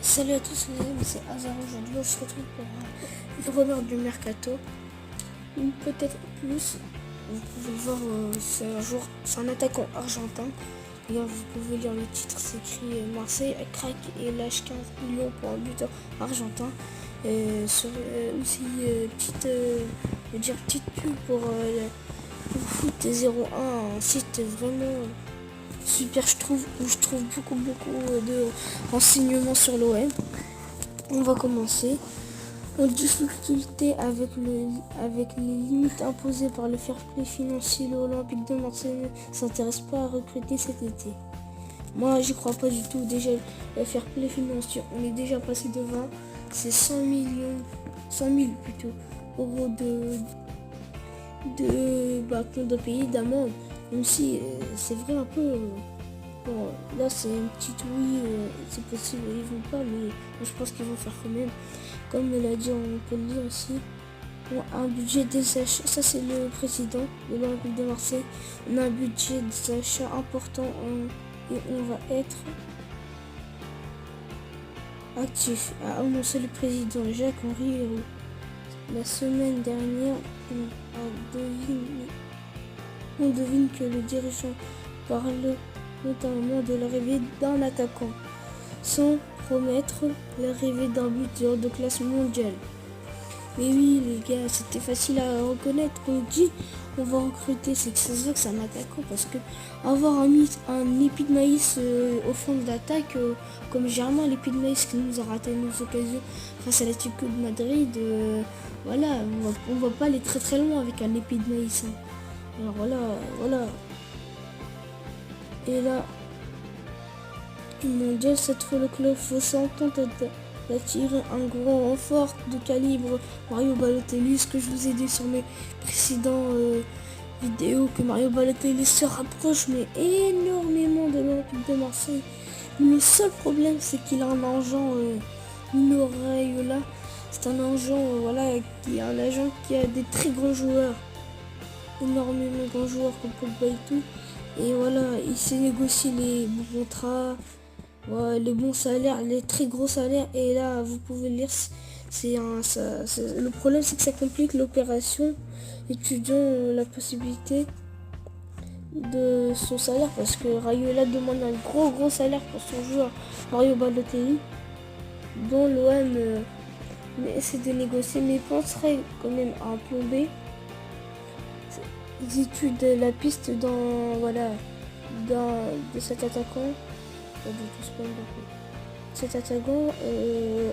Salut à tous les amis, c'est Hazard. Aujourd'hui on se retrouve pour une rumeur du mercato, ou peut-être plus. Vous pouvez le voir, c'est un attaquant argentin. D'ailleurs vous pouvez lire le titre, c'est écrit Marseille craque et lâche 15 millions pour un buteur argentin. Aussi petite pub pour Foot 01, un site vraiment super, je trouve, où je trouve beaucoup de renseignements sur l'OM. On va commencer. En difficulté avec les limites imposées par le fair play financier, l'Olympique de Marseille ne s'intéresse pas à recruter cet été. Moi, j'y crois pas du tout. Déjà, le fair play financier, on est déjà passé de 20, c'est 100 000 plutôt, euros qu'on doit payer d'amende. Même si c'est vrai un peu. Bon, là c'est une petite oui, c'est possible, ils vont pas, mais je pense qu'ils vont faire quand même. Comme l'a dit, on peut le dire ici. Bon, un budget des achats, ça c'est le président de l'Olympique de Marseille. On a un budget des achats important et on va être actif, a annoncé le président Jacques-Henri Héroux. La semaine dernière, on devine que le dirigeant parle notamment de l'arrivée d'un attaquant, sans promettre l'arrivée d'un buteur de classe mondiale. Mais oui les gars, c'était facile à reconnaître. Quand on dit on va recruter, c'est que ça se voit que c'est un attaquant, parce que avoir un épi de maïs au fond de l'attaque, comme Germain l'épi de maïs qui nous a raté nos occasions face à l'Atlético de Madrid, voilà, on va pas aller très loin avec un épi de maïs. Hein. Alors voilà. Et là, mondial, cette fois le club faut s'entendre d'attirer un gros renfort de calibre Mario Balotelli, ce que je vous ai dit sur mes précédents vidéos, que Mario Balotelli se rapproche mais énormément de l'Olympique de Marseille. Le seul problème, c'est qu'il a un agent Mino Raiola. C'est un agent qui a des très grands joueurs, énormément de grands joueurs comme Pogba et tout. Et voilà, il sait négocier les bons contrats, les bons salaires, les très gros salaires. Et là, vous pouvez lire, le problème, c'est que ça complique l'opération, étudiant la possibilité de son salaire, parce que Raiola demande un gros salaire pour son joueur Mario Balotelli, dont l'OM essaie de négocier, mais penserait quand même à un plan B. Ils étudient la piste de cet attaquant,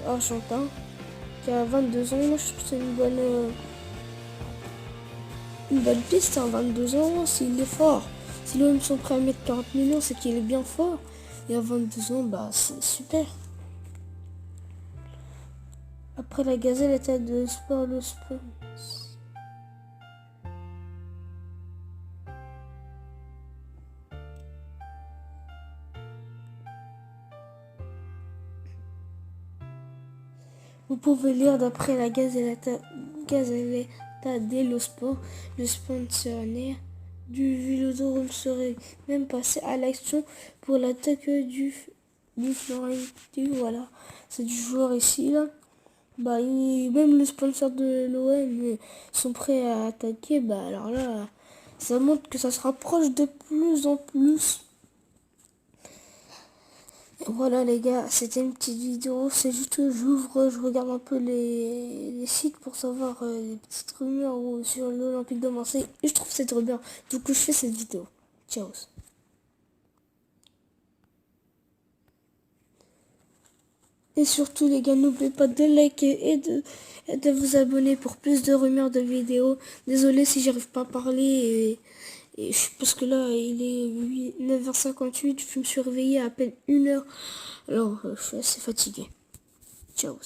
argentin qui a 22 ans. Moi je trouve que c'est une bonne piste, hein, 22 ans, s'il est fort. Si l'OM sont prêts à mettre 40 millions, c'est qu'il est bien fort. Et à 22 ans, bah c'est super. Après la Gazelle, l'état de sport, le sport. Vous pouvez lire d'après la Gazzetta dello Sport, le sponsoring du Vélodrome serait même passé à l'action pour l'attaque du Florentino. Voilà, c'est du joueur ici là. Même le sponsor de l'OM sont prêts à attaquer. Alors là, ça montre que ça se rapproche de plus en plus. Voilà les gars, c'était une petite vidéo, c'est juste que je regarde un peu les sites pour savoir les petites rumeurs sur l'Olympique de Marseille, et je trouve cette rumeur, du coup je fais cette vidéo. Ciao. Et surtout les gars, n'oubliez pas de liker et de vous abonner pour plus de rumeurs de vidéos. Désolé si j'arrive pas à parler, parce que là il est 9h58, je me suis réveillé à peine 1h. Alors je suis assez fatigué. Ciao.